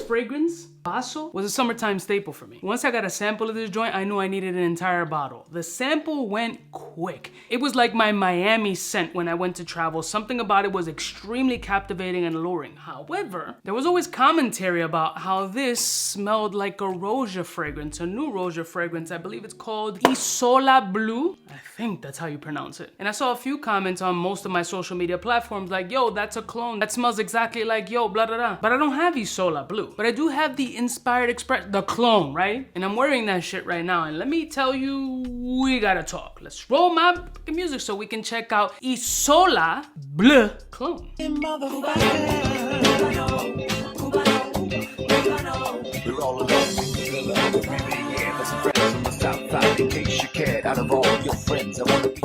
fragrance, Basso, was a summertime staple for me. Once I got a sample of this joint, I knew I needed an entire bottle. The sample went quick. It was like my Miami scent when I went to travel. Something about it was extremely captivating and alluring. However, there was always commentary about how this smelled like a Roja fragrance, a new Roja fragrance. I believe it's called Isola Blu. I think that's how you pronounce it. And I saw a few comments on most of my social media platforms like, yo, that's a clone. That smells exactly like yo, blah, blah, blah. But I don't have Isola Blu. But I do have the Inspired Express, the clone, right? And I'm wearing that shit right now. And let me tell you, we gotta talk. Let's roll my fucking music so we can check out Isola Blu clone. We're all alone. From the south side, in case you cared, out of all your friends, I wanna be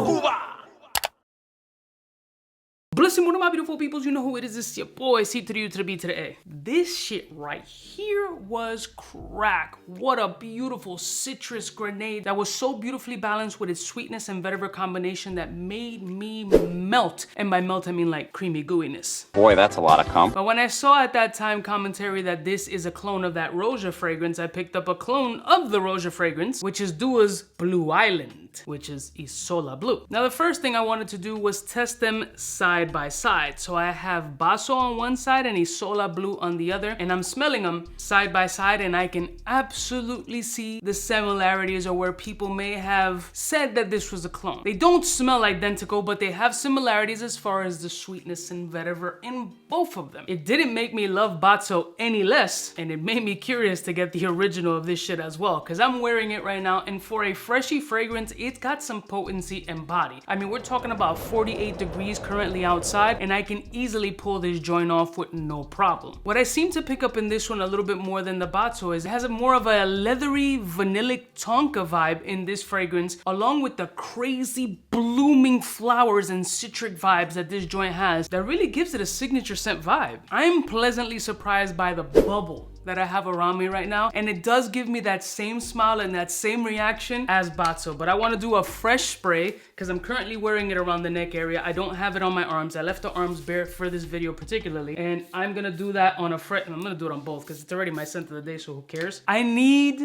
Blessing one of my beautiful peoples, you know who it is. It's your boy, C to the U to the B to the A. This shit right here was crack. What a beautiful citrus grenade that was so beautifully balanced with its sweetness and vetiver combination that made me melt. And by melt, I mean like creamy gooiness. Boy, that's a lot of cum. But when I saw at that time commentary that this is a clone of that Roja fragrance, I picked up a clone of the Roja fragrance, which is Dua's Blue Island, which is Isola Blu. Now, the first thing I wanted to do was test them side by side. So I have Basso on one side and Isola Blu on the other, and I'm smelling them side by side, and I can absolutely see the similarities, or where people may have said that this was a clone. They don't smell identical, but they have similarities as far as the sweetness and vetiver in both of them. It didn't make me love Basso any less, and it made me curious to get the original of this shit as well, because I'm wearing it right now, and for a freshy fragrance, it's got some potency and body. I mean, we're talking about 48 degrees currently outside, and I can easily pull this joint off with no problem. What I seem to pick up in this one a little bit more than the Basso is it has more of a leathery, vanillic tonka vibe in this fragrance, along with the crazy blooming flowers and citric vibes that this joint has that really gives it a signature scent vibe. I'm pleasantly surprised by the bubble that I have around me right now, and it does give me that same smile and that same reaction as Basso. But I want to do a fresh spray because I'm currently wearing it around the neck area. I don't have it on my arms. I left the arms bare for this video particularly, and I'm gonna do that on a fresh. I'm gonna do it on both because it's already my scent of the day, so who cares? I need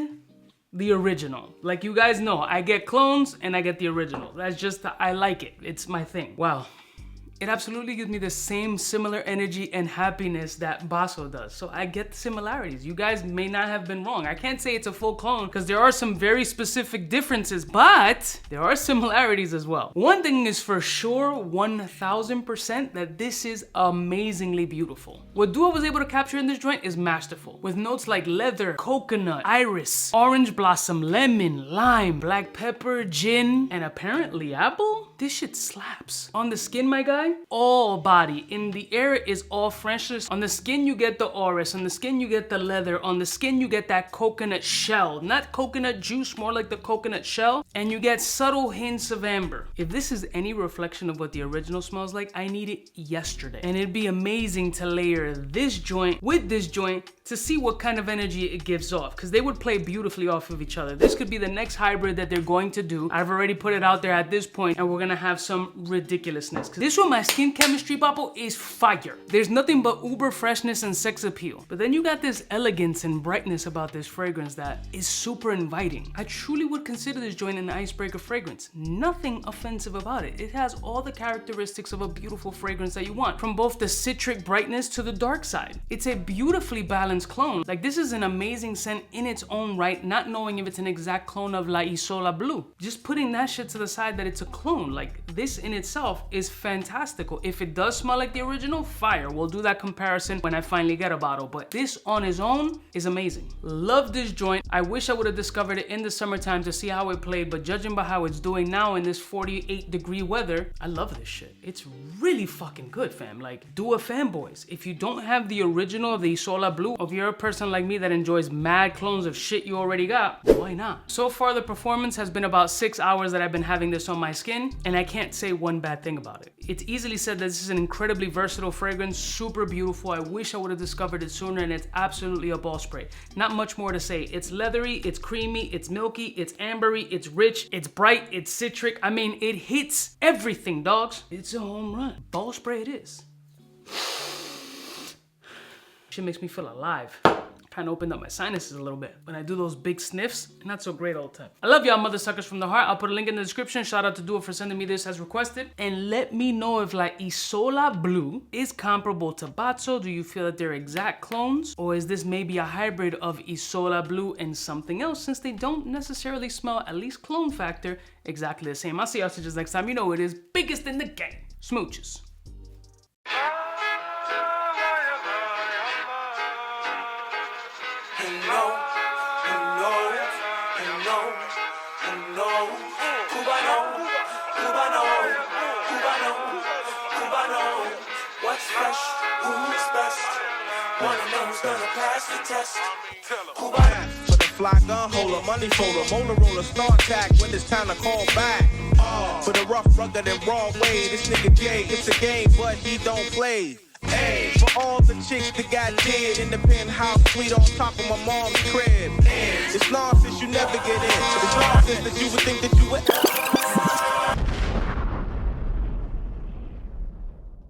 the original. Like you guys know, I get clones and I get the original. That's just, I like it. It's my thing. Wow. It absolutely gives me the same similar energy and happiness that Basso does. So I get the similarities. You guys may not have been wrong. I can't say it's a full clone because there are some very specific differences, but there are similarities as well. One thing is for sure, 1000%, that this is amazingly beautiful. What Dua was able to capture in this joint is masterful, with notes like leather, coconut, iris, orange blossom, lemon, lime, black pepper, gin, and apparently apple? This shit slaps. On the skin, my guy, all body. In the air is all freshness. On the skin, you get the orris. On the skin, you get the leather. On the skin, you get that coconut shell. Not coconut juice, more like the coconut shell. And you get subtle hints of amber. If this is any reflection of what the original smells like, I need it yesterday. And it'd be amazing to layer this joint with this joint to see what kind of energy it gives off, because they would play beautifully off of each other. This could be the next hybrid that they're going to do. I've already put it out there at this point, and we're gonna have some ridiculousness. This one, my skin chemistry bubble is fire. There's nothing but uber freshness and sex appeal. But then you got this elegance and brightness about this fragrance that is super inviting. I truly would consider this joint an icebreaker fragrance. Nothing offensive about it. It has all the characteristics of a beautiful fragrance that you want, from both the citric brightness to the dark side. It's a beautifully balanced clone. Like, this is an amazing scent in its own right, not knowing if it's an exact clone of La Isola Blu. Just putting that shit to the side that it's a clone, like, this in itself is fantastical. If it does smell like the original, fire. We'll do that comparison when I finally get a bottle, but this on its own is amazing. Love this joint. I wish I would have discovered it in the summertime to see how it played, but judging by how it's doing now in this 48-degree weather, I love this shit. It's really fucking good, fam. Like, Dua fanboys, if you don't have the original of the Isola Blu, if you're a person like me that enjoys mad clones of shit you already got, why not? So far, the performance has been about 6 hours that I've been having this on my skin, and I can't say one bad thing about it. It's easily said that this is an incredibly versatile fragrance, super beautiful. I wish I would have discovered it sooner, and it's absolutely a ball spray. Not much more to say. It's leathery, it's creamy, it's milky, it's ambery, it's rich, it's bright, it's citric. I mean, it hits everything, dogs. It's a home run. Ball spray it is. Shit makes me feel alive. Kind of opened up my sinuses a little bit. When I do those big sniffs, not so great all the time. I love y'all mother suckers from the heart. I'll put a link in the description. Shout out to Dua for sending me this as requested. And let me know if like Isola Blu is comparable to Batso. Do you feel that they're exact clones? Or is this maybe a hybrid of Isola Blu and something else, since they don't necessarily smell, at least clone factor, exactly the same. I'll see y'all just next time. You know it is biggest in the game. Smooches. What's fresh? Who's best? Wanna know who's gonna pass the test? For the fly gun holder, money folder, Motorola start tag when it's time to call back. For the rough, rugged, and raw way, this nigga Jay, it's a game, but he don't play. Hey, for all the chicks that got dead in the penthouse suite on top of my mom's crib. It's nonsense you never get in. It's nonsense that you would think that you would